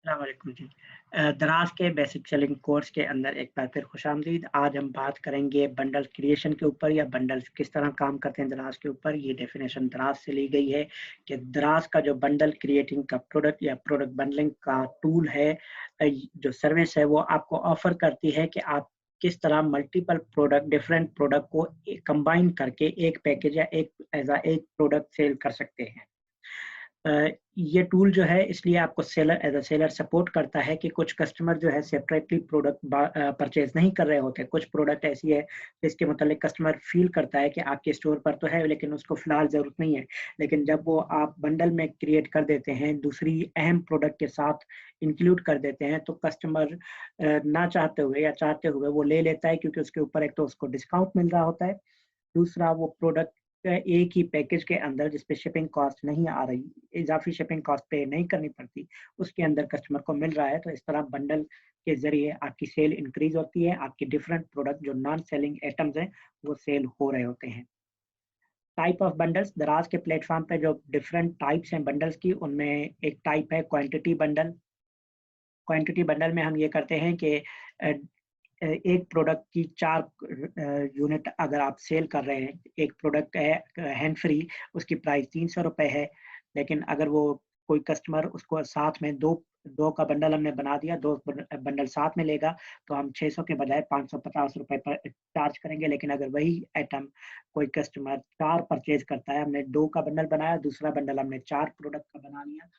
अस्सलाम वालेकुम जी। दराज के बेसिक सेलिंग कोर्स के अंदर एक बार फिर खुशामदीद। आज हम बात करेंगे बंडल क्रिएशन के ऊपर या बंडल्स किस तरह काम करते हैं दराज के ऊपर। ये डेफिनेशन दराज से ली गई है कि दराज का जो बंडल क्रिएटिंग का प्रोडक्ट या प्रोडक्ट बंडलिंग का टूल है, जो सर्विस है वो आपको ऑफर करती है कि आप किस तरह मल्टीपल प्रोडक्ट डिफरेंट प्रोडक्ट को कंबाइन करके एक पैकेज या एक एज अ एक प्रोडक्ट सेल कर सकते हैं। ये टूल जो है इसलिए आपको seller as a seller support करता है कि कुछ कस्टमर जो है सेपरेटली प्रोडक्ट परचेज़ नहीं कर रहे होते। कुछ प्रोडक्ट ऐसी है जिसके मुतालिक कस्टमर फ़ील करता है कि आपके स्टोर पर तो है लेकिन उसको फ़िलहाल ज़रूरत नहीं है। लेकिन जब वो आप बंडल में क्रिएट कर देते हैं, दूसरी अहम प्रोडक्ट के साथ इंक्लूड कर देते हैं तो कस्टमर ना चाहते हुए या चाहते हुए वो ले लेता है, क्योंकि उसके ऊपर एक तो उसको डिस्काउंट मिल रहा होता है, दूसरा वो प्रोडक्ट एक ही पैकेज के अंदर जिस पे शिपिंग कॉस्ट नहीं आ रही, इज़ाफ़ी शिपिंग कॉस्ट पे नहीं करनी पड़ती, उसके अंदर कस्टमर को मिल रहा है। तो इस तरह बंडल के ज़रिए आपकी सेल इंक्रीज़ होती है, आपकी डिफरेंट प्रोडक्ट जो नॉन सेलिंग आइटम्स हैं, वो सेल हो रहे होते हैं। टाइप ऑफ बंडल्स, दराज़ के प्लेटफ़ॉर्म पे जो डिफरेंट टाइप्स हैं बंडल्स की, उनमें एक टाइप है क्वांटिटी बंडल। क्वांटिटी बंडल में हम ये करते हैं कि एक प्रोडक्ट की 4 यूनिट अगर आप सेल कर रहे हैं, एक प्रोडक्ट है हैंड फ्री, उसकी प्राइस ₹300 है। लेकिन अगर वो कोई कस्टमर उसको साथ में 2 का बंडल हमने बना दिया, 2 बंडल साथ में लेगा, तो हम 600 के बजाय ₹550 पर चार्ज करेंगे। लेकिन अगर वही आइटम कोई कस्टमर 4 परचेज़ करता है, हमने 2 का बंडल बनाया, दूसरा बंडल हमने 4 प्रोडक्ट का बना लिया,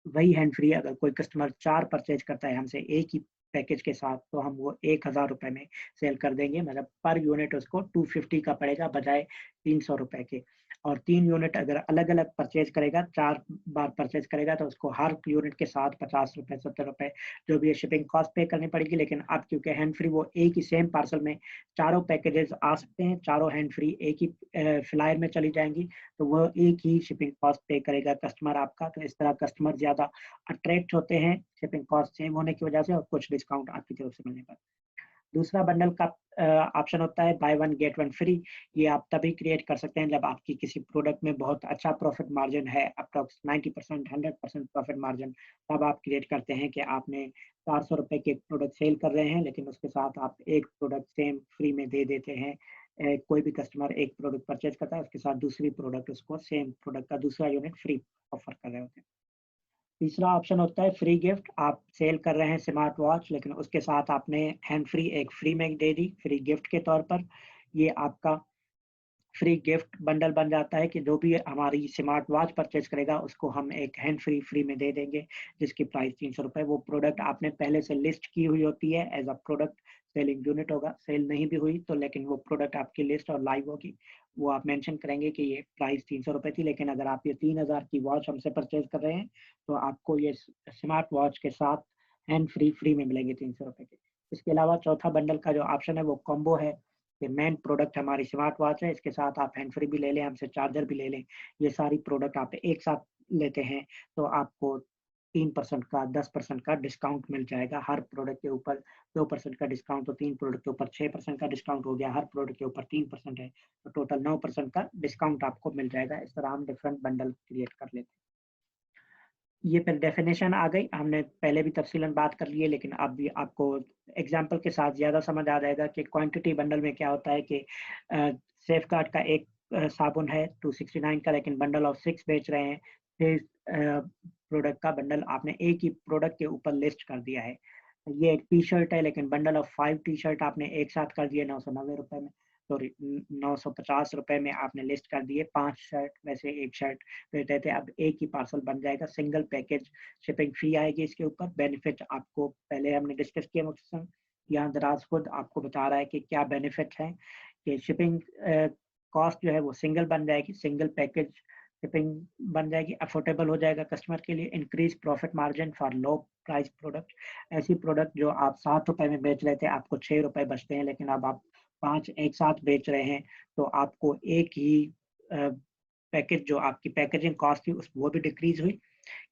वही हैंड फ्री अगर कोई कस्टमर 4 परचेज़ करता है हमसे एक ही पैकेज के साथ, तो हम वो ₹1000 में सेल कर देंगे। मतलब पर यूनिट उसको 250 का पड़ेगा बजाय ₹300 के। और 3 यूनिट अगर अलग-अलग परचेज़ करेगा, 4 बार परचेज़ करेगा, तो उसको हर यूनिट के साथ ₹50, ₹70 जो भी है शिपिंग कॉस्ट पे करनी पड़ेगी। लेकिन अब क्योंकि हैंड फ्री वो एक ही सेम पार्सल में चारों पैकेजेज़ आ सकते हैं, चारों हैंड फ्री एक ही फ्लायर में चली जाएँगी, तो वो एक ही शिपिंग कॉस्ट पे करेगा कस्टमर आपका। तो इस तरह कस्टमर ज़्यादा अट्रैक्ट होते हैं शिपिंग कॉस्ट सेम होने की वजह से और कुछ डिस्काउंट आपकी तरफ से मिलने पर। दूसरा बंडल का ऑप्शन होता है by one get one free. ये आप तभी क्रिएट कर सकते हैं जब आपकी किसी प्रोडक्ट में बहुत अच्छा प्रॉफिट मार्जिन है, अप्रॉक्स 90% 100% प्रॉफिट मार्जिन। तब आप क्रिएट करते हैं कि आपने ₹400 के एक प्रोडक्ट सेल कर रहे हैं, लेकिन उसके साथ आप एक प्रोडक्ट सेम फ्री में दे देते हैं। कोई भी कस्टमर एक प्रोडक्ट परचेज़ करता है, उसके साथ दूसरी प्रोडक्ट उसको सेम प्रोडक्ट का दूसरा यूनिट फ्री ऑफर कर रहे होते हैं। तीसरा ऑप्शन होता है फ्री गिफ्ट। आप सेल कर रहे हैं स्मार्ट वॉच, लेकिन उसके साथ आपने हैंड फ्री एक फ्री में दे दी, फ्री गिफ्ट के तौर पर। ये आपका फ्री गिफ्ट बंडल बन जाता है कि जो भी हमारी स्मार्ट वॉच परचेज़ करेगा, उसको हम एक हैंड फ्री फ्री में दे देंगे, जिसकी प्राइस ₹300। वो प्रोडक्ट आपने पहले से लिस्ट की हुई होती है, as a product selling unit होगा। सेल नहीं भी हुई तो लेकिन वो प्रोडक्ट आपकी लिस्ट और लाइव होगी। वो आप मेंशन करेंगे कि ये प्राइस ₹300 थी, लेकिन अगर आप ये 3000 की वॉच हमसे परचेज़ कर रहे हैं, तो आपको ये स्मार्ट वॉच के साथ हैंड फ्री फ्री में मिलेंगे ₹300 के। इसके अलावा चौथा बंडल का जो ऑप्शन है वो कॉम्बो है। ये मेन प्रोडक्ट हमारी स्मार्ट वॉच है, इसके साथ आप हैंड फ्री भी ले लें, हमसे चार्जर भी ले लें। ये सारी प्रोडक्ट आप एक साथ लेते हैं, तो आपको 3% का 10% का डिस्काउंट मिल जाएगा। हर प्रोडक्ट के ऊपर 2% का डिस्काउंट, तो 3 प्रोडक्ट के ऊपर 6% का डिस्काउंट हो गया, हर प्रोडक्ट के ऊपर 3% है, तो टोटल 9% का डिस्काउंट आपको मिल जाएगा। इस तरह हम डिफरेंट बंडल क्रिएट कर लेते हैं। ये फिर डेफ़िनेशन आ गई, हमने पहले भी तफ़सीलन बात कर ली है, लेकिन अब भी आपको एग्ज़ाम्पल के साथ ज़्यादा समझ आ जाएगा कि क्वांटिटी बंडल में क्या होता है कि सेफगार्ड का एक साबुन है 269 का, लेकिन बंडल ऑफ 6 बेच रहे हैं। फिर प्रोडक्ट का बंडल आपने एक ही प्रोडक्ट के ऊपर लिस्ट कर दिया है। ये एक टी-शर्ट है, लेकिन बंडल ऑफ 5 टी-शर्ट आपने एक साथ कर दिए ₹990 में, सॉरी ₹950 में आपने लिस्ट कर दिए 5 शर्ट में से 1 शर्ट देते थे। अब एक ही पार्सल बन जाएगा, सिंगल पैकेज, शिपिंग फ्री आएगी इसके ऊपर। बेनिफिट आपको पहले हमने डिस्कस किया मुख्तसर, यहाँ दराज़ खुद आपको बता रहा है कि क्या बेनिफिट हैं, कि शिपिंग कॉस्ट जो है वो सिंगल बन जाएगी, सिंगल पैकेज शिपिंग बन जाएगी, अफोर्डेबल हो जाएगा कस्टमर के लिए, increase profit margin for low price product. ऐसी प्रोडक्ट जो आप ₹7 में बेच रहे थे, आपको ₹6 बचते हैं, लेकिन अब आप 5 एक साथ बेच रहे हैं, तो आपको एक ही अ, पैकेज जो आपकी पैकेजिंग कॉस्ट थी उस वो भी डिक्रीज़ हुई,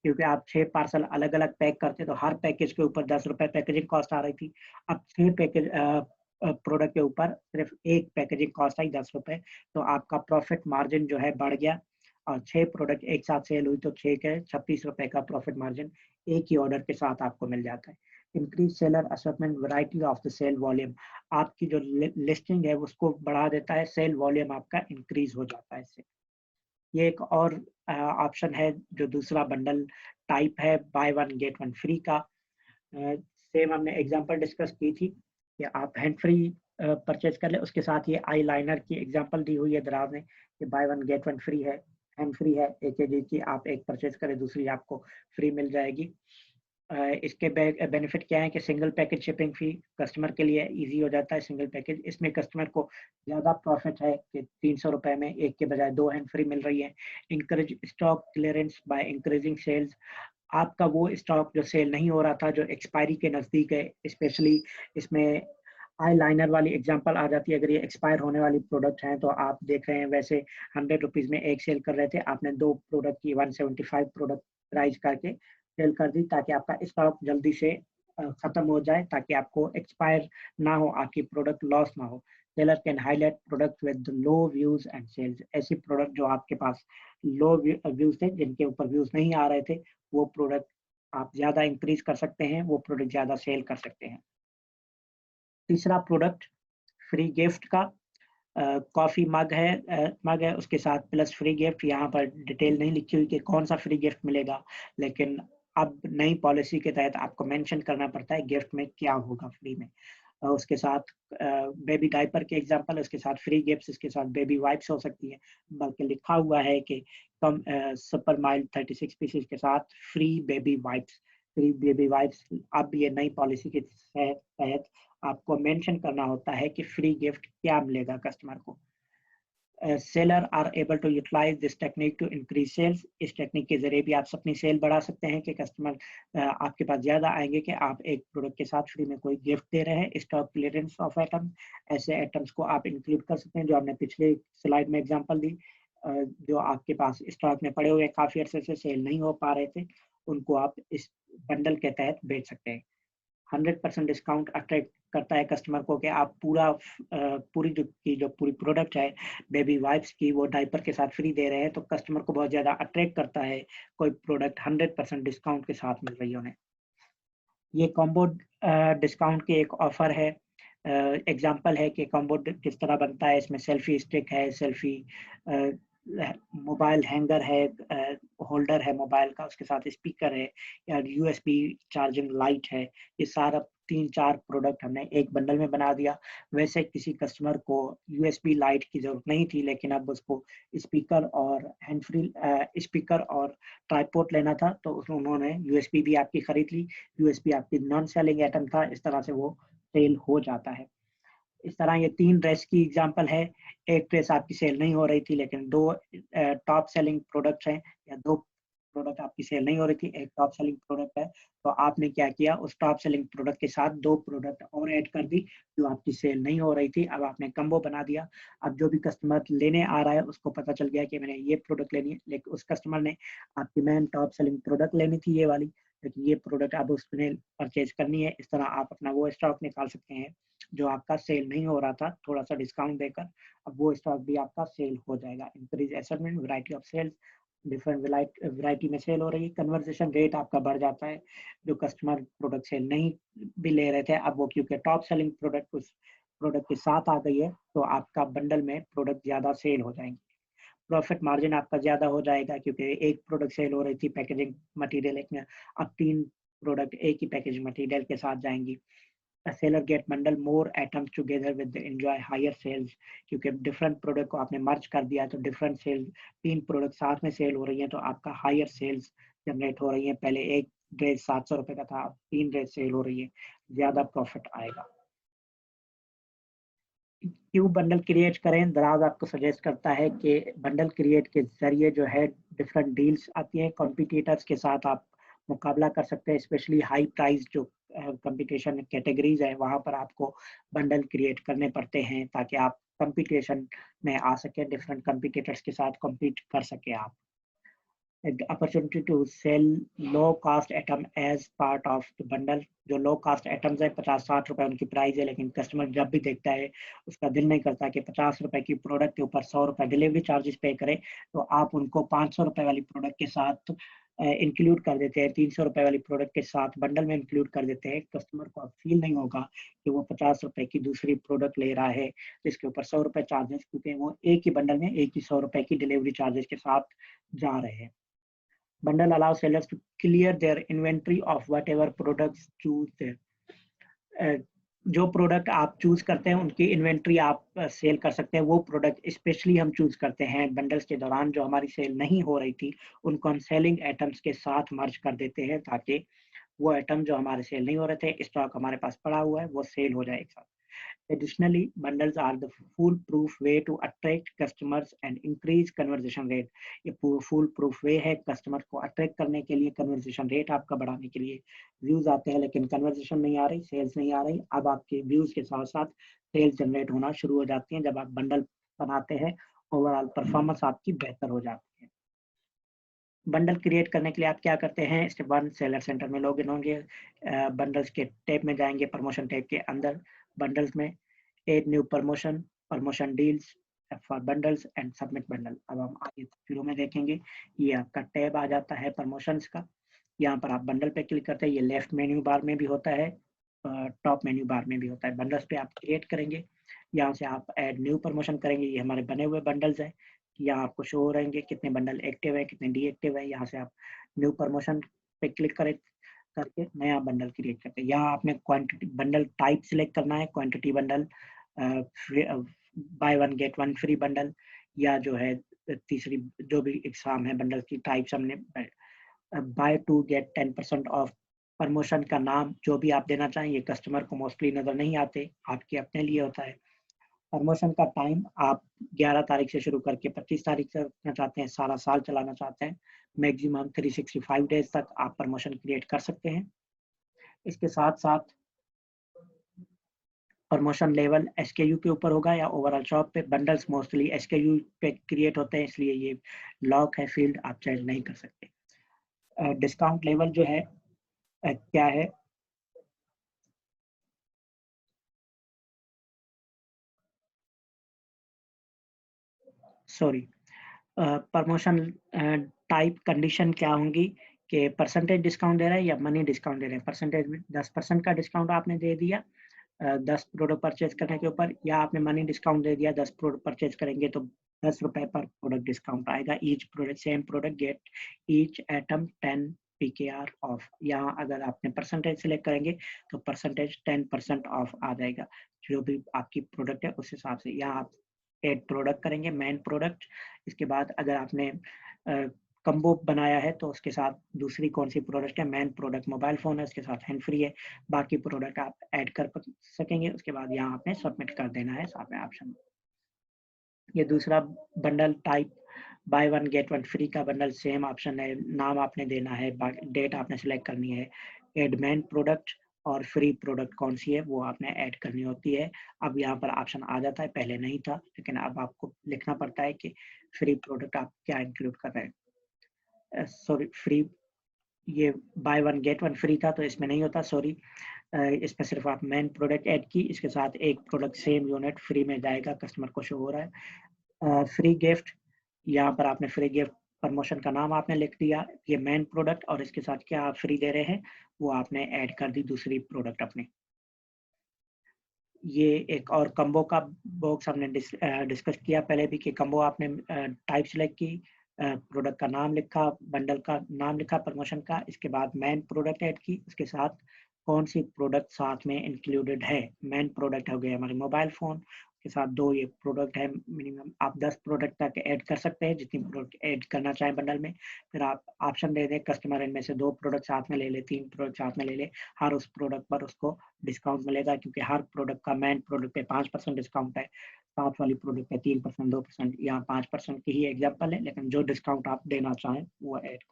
क्योंकि आप 6 पार्सल अलग-अलग पैक करते तो हर पैकेज के ऊपर ₹10 पैकेजिंग कॉस्ट आ रही थी। अब 6 पैकेज प्रोडक्ट के ऊपर सिर्फ़ 1 पैकेजिंग कॉस्ट आई ₹10, तो आपका प्रॉफिट मार्जिन जो है बढ़ गया। और 6 प्रोडक्ट एक साथ सेल हुई तो 6 के 36 रुपए का प्रॉफिट मार्जिन एक ही ऑर्डर के साथ आपको मिल जाता है। Increase seller assortment variety of the sale volume, आपकी जो लिस्टिंग है उसको बढ़ा देता है, सेल वॉल्यूम आपका इंक्रीज हो जाता है इससे। ये एक और ऑप्शन है जो दूसरा बंडल टाइप है by one get one free का। सेम हमने एग्जांपल डिस्कस की थी कि आप हैंड फ्री परचेज कर ले, उसके साथ ये आई लाइनर की एग्जांपल दी हुई है दराज ने कि by one get one free है, हैंड फ्री है, एक केजी की आप एक परचेज करें दूसरी आपको फ्री मिल जाएगी। इसके बेनिफिट क्या है कि सिंगल पैकेज शिपिंग फी कस्टमर के लिए इजी हो जाता है सिंगल पैकेज। इसमें कस्टमर को ज़्यादा प्रॉफिट है कि 300 रुपए में एक के बजाय 2 हैंड फ्री मिल रही है। Encourage stock clearance by increasing sales, आपका वो स्टॉक जो सेल नहीं हो रहा था, जो एक्सपायरी के नज़दीक है, स्पेशली इसमें आई लाइनर वाली एग्जांपल आ जाती है। अगर ये एक्सपायर होने वाली प्रोडक्ट हैं तो आप देख रहे हैं वैसे 100 रुपीज़ में एक सेल कर रहे थे, आपने 2 प्रोडक्ट की 175 प्रोडक्ट प्राइस करके सेल कर दी ताकि आपका स्टॉक जल्दी से खत्म हो जाए, ताकि आपको एक्सपायर ना हो, आपकी प्रोडक्ट लॉस ना हो। Seller can highlight product with low views and sales, ऐसी प्रोडक्ट जो आपके पास लो व्यूज थे, जिनके ऊपर व्यूज नहीं आ रहे थे, वो प्रोडक्ट आप ज़्यादा इंक्रीज कर सकते हैं, वो प्रोडक्ट ज़्यादा सेल कर सकते हैं। तीसरा प्रोडक्ट फ्री गिफ्ट का कॉफ़ी मग है उसके साथ प्लस फ्री गिफ्ट। यहाँ पर डिटेल नहीं लिखी हुई कि कौन सा फ्री गिफ्ट मिलेगा, लेकिन अब नई पॉलिसी के तहत आपको मेंशन करना पड़ता है गिफ्ट में क्या होगा फ्री में। उसके साथ बेबी डायपर के एग्जांपल, उसके साथ फ्री गिफ्ट्स, इसके साथ बेबी वाइप्स हो सकती है, बल्कि लिखा हुआ है कि कम सुपर माइल्ड 36 पीसेस के साथ फ्री बेबी वाइप्स। अब ये नई पॉलिसी के तहत आपको मेंशन करना होता है कि फ्री गिफ्ट क्या मिलेगा कस्टमर को। Seller are able to utilize this technique to increase sales, इस टेक्निक के जरिए भी आप अपनी सेल बढ़ा सकते हैं कि कस्टमर आपके पास ज़्यादा आएंगे कि आप एक प्रोडक्ट के साथ फ्री में कोई गिफ्ट दे रहे हैं। स्टॉक क्लियरेंस ऑफ आइटम, ऐसे आइटम्स को आप इंक्लूड कर सकते हैं जो हमने पिछले स्लाइड में एग्जांपल दी, जो आपके पास स्टॉक में पड़े हुए काफ़ी अरसे से सेल नहीं हो पा रहे थे, उनको आप इस बंडल के तहत बेच सकते हैं। 100% डिस्काउंट अट्रैक्ट करता है कस्टमर को कि आप पूरी प्रोडक्ट है बेबी वाइप्स की, वो डायपर के साथ फ्री दे रहे हैं, तो कस्टमर को बहुत ज़्यादा अट्रैक्ट करता है कोई प्रोडक्ट 100% डिस्काउंट के साथ मिल रही है उन्हें। ये कॉम्बो डिस्काउंट की एक ऑफर है। एग्जांपल है कि कॉम्बो किस तरह बनता है। इसमें सेल्फी स्टिक है, सेल्फी मोबाइल हैंगर है, होल्डर है मोबाइल का, उसके साथ स्पीकर है या यूएसबी चार्जिंग लाइट है। ये सारा 3-4 प्रोडक्ट हमने एक बंडल में बना दिया। वैसे किसी कस्टमर को यूएसबी लाइट की ज़रूरत नहीं थी, लेकिन अब उसको स्पीकर और हैंड फ्री स्पीकर और ट्राइपॉड लेना था, तो उन्होंने यूएसबी भी आपकी खरीद ली। यूएसबी आपकी नॉन सेलिंग आइटम था, इस तरह से वो सेल हो जाता है। इस तरह ये 3 ड्रेस की एग्जांपल है। एक ड्रेस आपकी सेल नहीं हो रही थी, लेकिन 2 टॉप सेलिंग प्रोडक्ट्स हैं, या 2 प्रोडक्ट आपकी सेल नहीं हो रही थी, एक टॉप सेलिंग प्रोडक्ट है, तो आपने क्या किया, उस टॉप सेलिंग प्रोडक्ट के साथ 2 प्रोडक्ट और ऐड कर दी जो आपकी सेल नहीं हो रही थी। अब आपने कम्बो बना दिया। अब जो भी कस्टमर लेने आ रहा है उसको पता चल गया कि मैंने ये प्रोडक्ट लेनी है, लेकिन उस कस्टमर ने आपकी मेन टॉप सेलिंग प्रोडक्ट लेनी थी ये वाली, लेकिन ये प्रोडक्ट अब उसने परचेज करनी है। इस तरह आप अपना वो स्टॉक निकाल सकते हैं जो आपका सेल नहीं हो रहा था, थोड़ा सा डिस्काउंट देकर अब वो स्टॉक भी आपका सेल हो जाएगा। Increase assortment, variety of sales, different variety में सेल हो रही है। कन्वर्सेशन रेट आपका बढ़ जाता है। जो कस्टमर प्रोडक्ट सेल नहीं भी ले रहे थे, अब वो क्योंकि टॉप सेलिंग प्रोडक्ट उस प्रोडक्ट के साथ आ गई है, तो आपका बंडल में प्रोडक्ट ज़्यादा सेल हो जाएंगे। प्रॉफिट मार्जिन आपका ज़्यादा हो जाएगा क्योंकि एक प्रोडक्ट सेल हो रही थी पैकेजिंग मटेरियल एक में, अब 3 प्रोडक्ट एक ही पैकेजिंग मटेरियल के साथ जाएंगी। A seller get bundle more items together with the enjoy higher sales, क्योंकि डिफरेंट प्रोडक्ट को आपने मर्ज कर दिया तो डिफरेंट सेल, 3 प्रोडक्ट साथ में सेल हो रही हैं तो आपका हायर सेल्स जनरेट हो रही है। पहले एक ड्रेस 700 रुपए का था, अब 3 ड्रेस सेल हो रही है, ज्यादा प्रॉफिट आएगा। क्यों बंडल क्रिएट करें, दराज आपको सजेस्ट करता है कि बंडल क्रिएट के जरिए जो है डिफरेंट डील्स आती हैं, कॉम्पिटिटर्स के साथ आप मुकाबला कर सकते हैं। स्पेशली हाई प्राइस जो कंपटीशन कैटेगरीज है, वहाँ पर आपको बंडल क्रिएट करने पड़ते हैं ताकि आप कंपटीशन में आ सके, डिफरेंट कंपटीटर्स के साथ कम्पीट कर सके आप। Opportunity to sell low cost item as part of the bundle. जो लो कास्ट आइटम्स है 50-60 रुपए उनकी प्राइस है, लेकिन कस्टमर जब भी देखता है उसका दिल नहीं करता कि 50 रुपए की प्रोडक्ट के ऊपर 100 रुपए डिलीवरी चार्जेस पे करे, तो आप उनको 500 रुपए वाली प्रोडक्ट के साथ इंक्लूड कर देते हैं, 300 रुपए वाली प्रोडक्ट के साथ बंडल में इंक्लूड कर देते हैं। कस्टमर को अब फील नहीं होगा कि वो 50 रुपए की दूसरी प्रोडक्ट ले रहा है जिसके ऊपर 100 रुपए चार्जेस, क्योंकि वो एक ही बंडल में एक ही 100 रुपए की डिलीवरी चार्जेस के साथ जा रहे हैं। Bundle allows sellers to clear their inventory of whatever products choose there. जो प्रोडक्ट आप चूज करते हैं उनकी इन्वेंट्री आप सेल कर सकते हैं। वो प्रोडक्ट स्पेशली हम चूज करते हैं बंडल्स के दौरान जो हमारी सेल नहीं हो रही थी, उनको हम सेलिंग आइटम्स के साथ मर्ज कर देते हैं ताकि वो आइटम जो हमारे सेल नहीं हो रहे थे, स्टॉक हमारे पास पड़ा हुआ है, वो सेल हो जाए एक साथ। Additionally, bundles are the foolproof way to attract customers and increase conversion rate. ये foolproof way है कस्टमर को अट्रैक्ट करने के लिए, कन्वर्जेशन रेट आपका बढ़ाने के लिए। व्यूज आते हैं लेकिन कन्वर्जेशन नहीं आ रही, सेल्स नहीं आ रही। अब आपके व्यूज के साथ साथ सेल्स जनरेट होना शुरू हो जाती हैं जब आप बंडल बनाते हैं। ओवरऑल परफॉर्मेंस आपकी बेहतर हो जाती है। बंडल क्रिएट करने के लिए आप क्या करते हैं? स्टेप 1, सेलर सेंटर में लॉगिन होंगे, बंडल्स के टैब में जाएंगे, प्रमोशन टैब के अंदर बंडल्स में add new promotion, promotion deals for bundles and submit bundle. अब हम आगे शुरू में देखेंगे, ये आपका टैब आ जाता है प्रमोशंस का। यहाँ पर आप बंडल पे क्लिक करते हैं, ये लेफ्ट मेन्यू बार में भी होता है, टॉप मेन्यू बार में भी होता है। बंडल्स पे आप क्रिएट करेंगे, यहाँ से आप ऐड न्यू प्रमोशन करेंगे। ये हमारे बने हुए बंडल्स है, यहाँ आपको शो हो रहेंगे कितने बंडल एक्टिव है, कितने डीएक्टिव है। यहाँ से आप न्यू प्रमोशन पे क्लिक करें, करके नया बंडल क्रिएट करते हैं। यहाँ आपने क्वांटिटी बंडल टाइप सिलेक्ट करना है, quantity bundle, by one get one free bundle, या जो है तीसरी जो भी एग्जाम है बंडल की टाइप्स हमने buy two get 10% off. Promotion का नाम जो भी आप देना चाहें, ये कस्टमर को मोस्टली नजर नहीं आते, आपके अपने लिए होता है। प्रमोशन का टाइम आप 11 तारीख से शुरू करके 25 तारीख तक रखना चाहते हैं, सारा साल चलाना चाहते हैं, मैक्सिमम 365 डेज तक आप प्रमोशन क्रिएट कर सकते हैं। इसके साथ साथ प्रमोशन लेवल एसकेयू के ऊपर होगा या ओवरऑल शॉप पे। बंडल्स मोस्टली एसकेयू पे क्रिएट होते हैं, इसलिए ये लॉक है फील्ड, आप चेंज नहीं कर सकते। डिस्काउंट लेवल जो है क्या है, सॉरी, प्रमोशन टाइप कंडीशन क्या होंगी कि परसेंटेज डिस्काउंट दे रहा है या मनी डिस्काउंट दे रहे हैं। परसेंटेज में 10% का डिस्काउंट आपने दे दिया 10 प्रोडक्ट परचेज करने के ऊपर, या आपने मनी डिस्काउंट दे दिया 10 प्रोडक्ट परचेज करेंगे तो 10 रुपए पर प्रोडक्ट डिस्काउंट आएगा। Each product same product gate each item 10 PKR of. यहाँ अगर आपने परसेंटेज सिलेक्ट करेंगे तो परसेंटेज 10% ऑफ आ जाएगा, जो भी आपकी प्रोडक्ट है उस हिसाब से। यहाँ आप एड प्रोडक्ट करेंगे, मेन प्रोडक्ट। इसके बाद अगर आपने कम्बो बनाया है तो उसके साथ दूसरी कौन सी प्रोडक्ट है, मेन प्रोडक्ट मोबाइल फोन है, उसके साथ हैंड फ्री है, बाकी प्रोडक्ट आप ऐड कर सकेंगे। उसके बाद यहाँ आपने सबमिट कर देना है साथ में ऑप्शन। ये दूसरा bundle type by one get one free का बंडल, सेम ऑप्शन है, नाम आपने देना है, डेट आपने सेलेक्ट करनी है, एड मेन प्रोडक्ट और फ्री प्रोडक्ट कौन सी है वो आपने ऐड करनी होती है। अब यहाँ पर ऑप्शन आ जाता है, पहले नहीं था, लेकिन अब आपको लिखना पड़ता है कि फ्री प्रोडक्ट आप क्या इंक्लूड कर रहे हैं। सॉरी, फ्री, ये by one get one free था तो इसमें नहीं होता, सॉरी। इसमें सिर्फ आप मेन प्रोडक्ट ऐड की, इसके साथ एक प्रोडक्ट सेम यूनिट फ्री में जाएगा, कस्टमर को शो हो रहा है। फ्री गिफ्ट, यहाँ पर आपने फ्री गिफ्ट प्रमोशन का नाम आपने लिख दिया, ये मेन प्रोडक्ट और इसके साथ क्या आप फ्री दे रहे हैं वो आपने ऐड कर दी दूसरी प्रोडक्ट अपने। ये एक और कम्बो का बॉक्स हमने डिस्कस किया पहले भी कि कम्बो आपने टाइप सेलेक्ट की, प्रोडक्ट का नाम लिखा, बंडल का नाम लिखा प्रमोशन का, इसके बाद मेन प्रोडक्ट ऐड की, उसके साथ कौन सी प्रोडक्ट साथ में इंक्लूडेड है। मेन प्रोडक्ट हो गया हमारे मोबाइल फोन के साथ 2 ये प्रोडक्ट है, मिनिमम आप 10 प्रोडक्ट तक ऐड कर सकते हैं जितनी प्रोडक्ट ऐड करना चाहें बंडल में। फिर आप ऑप्शन दे दें कस्टमर इनमें से 2 प्रोडक्ट साथ में ले ले, 3 प्रोडक्ट साथ में ले ले, हर उस प्रोडक्ट पर उसको डिस्काउंट मिलेगा, क्योंकि हर प्रोडक्ट का मेन प्रोडक्ट पे 5% डिस्काउंट है, साथ वाली प्रोडक्ट पे 3%, 2%, यहाँ 5% की ही एग्जाम्पल है, लेकिन जो डिस्काउंट आप देना चाहें वो ऐड।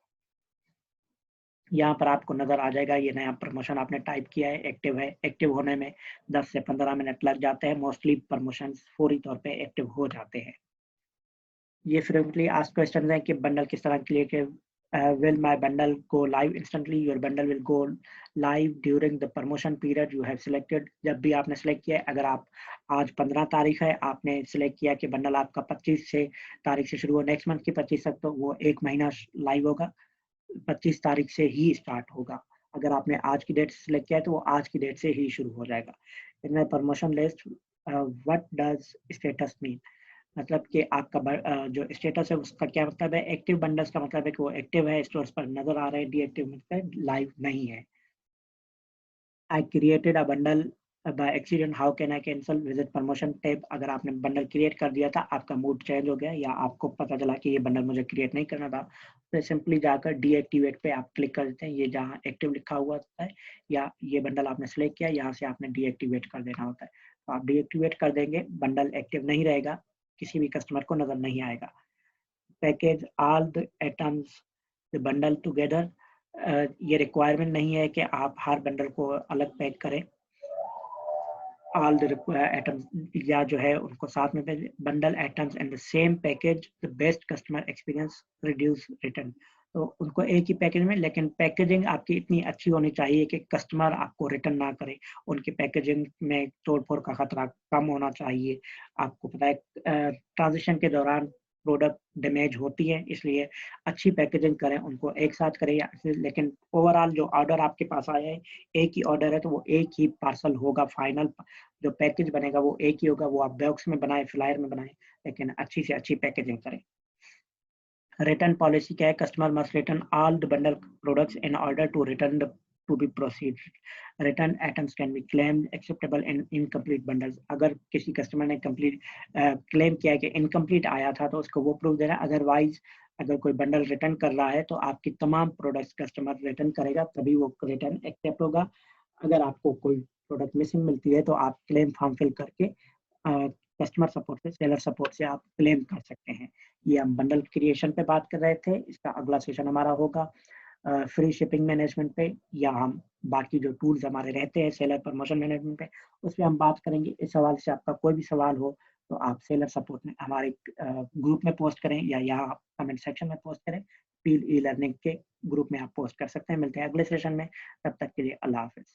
यहाँ पर आपको नजर आ जाएगा ये नया प्रमोशन आपने टाइप किया है, एक्टिव है। एक्टिव होने में 10 से 15 मिनट लग जाते हैं, मोस्टली प्रमोशन फौरी तौर पे एक्टिव हो जाते हैं। ये फ्रिक्वेंटली आस्क्ड क्वेश्चन है कि बंडल किस तरह create will my bundle go live instantly? Your bundle will go live during the promotion period you have selected. जब भी आपने सेलेक्ट किया है, अगर आप आज 15 तारीख है, आपने सेलेक्ट किया कि बंडल आपका 25 से तारीख से शुरू हो, नेक्स्ट मंथ की 25 तक, तो वो 1 महीना लाइव होगा, 25 तारीख से ही स्टार्ट होगा। अगर आपने आज की डेट सेलेक्ट किया है, तो वो आज की डेट से ही शुरू हो जाएगा। In my promotion list, what does status mean? मतलब कि आपका जो स्टेटस है उसका क्या मतलब है? एक्टिव बंडल्स का मतलब है कि वो एक्टिव है, स्टोर्स पर नज़र आ रहे हैं, डीएक्टिव मतलब लाइव नहीं है। I created a bundle by accident, how can I cancel? Visit promotion tab. अगर आपने बंडल क्रिएट कर दिया था, आपका मूड चेंज हो गया या आपको पता चला कि ये बंडल मुझे क्रिएट नहीं करना था, तो सिंपली जाकर डीएक्टिवेट पे आप क्लिक कर देते हैं। ये जहाँ एक्टिव लिखा हुआ होता है या ये बंडल आपने सेलेक्ट किया, यहाँ से आपने डीएक्टिवेट कर देना होता है। तो आप डीएक्टिवेट कर देंगे, बंडल एक्टिव नहीं रहेगा, किसी भी कस्टमर को नज़र नहीं आएगा। Package all the items the bundle together, ये रिक्वायरमेंट नहीं है कि आप हर बंडल को अलग पैक करें। ऑल द आइटम्स या जो है उनको साथ में भेजें। Bundle items in the same package, the best customer experience, reduce return. तो उनको एक ही पैकेज में, लेकिन पैकेजिंग आपकी इतनी अच्छी होनी चाहिए कि कस्टमर आपको रिटर्न ना करे। उनकी पैकेजिंग में तोड़-फोड़ का खतरा कम होना चाहिए। आपको पता है ट्रांज़िशन के दौरान प्रोडक्ट डैमेज होती है, इसलिए अच्छी पैकेजिंग करें, उनको एक साथ करें या फिर, लेकिन ओवरऑल जो ऑर्डर आपके पास आया है, एक ही ऑर्डर है, तो वो एक ही पार्सल होगा। फाइनल जो पैकेज बनेगा वो एक ही होगा, वो आप बॉक्स में बनाएँ, फ्लायर में बनाएँ, लेकिन अच्छी से अच्छी पैकेजिंग करें। रिटर्न पॉलिसी क्या है? Customer must return all the bundle products in order to return the to be proceed. Return items can be claimed acceptable in incomplete bundles. अगर किसी कस्टमर ने कंप्लीट क्लेम किया है कि इनकम्प्लीट आया था, तो उसको वो प्रूफ देना। अदरवाइज़ अगर कोई बंडल रिटर्न कर रहा है, तो आपकी तमाम प्रोडक्ट्स कस्टमर रिटर्न करेगा, तभी वो रिटर्न एक्सेप्ट होगा। अगर आपको कोई प्रोडक्ट मिसिंग मिलती है, तो आप क्लेम फॉर्म फिल करके कस्टमर सपोर्ट से, सेलर सपोर्ट से आप क्लेम कर सकते हैं। ये हम बंडल क्रिएशन पे बात कर रहे थे। इसका अगला सेशन हमारा होगा फ्री शिपिंग मैनेजमेंट पे, या हम बाकी जो टूल्स हमारे रहते हैं सेलर प्रमोशन मैनेजमेंट पे, उस पे हम बात करेंगे। इस हवाले से आपका कोई भी सवाल हो, तो आप सेलर सपोर्ट में हमारे ग्रुप में पोस्ट करें या यहाँ कमेंट सेक्शन में पोस्ट करें। पील ई लर्निंग के ग्रुप में आप पोस्ट कर सकते हैं। मिलते हैं अगले सेशन में, तब तक के लिए अल्लाह हाफ़िज़।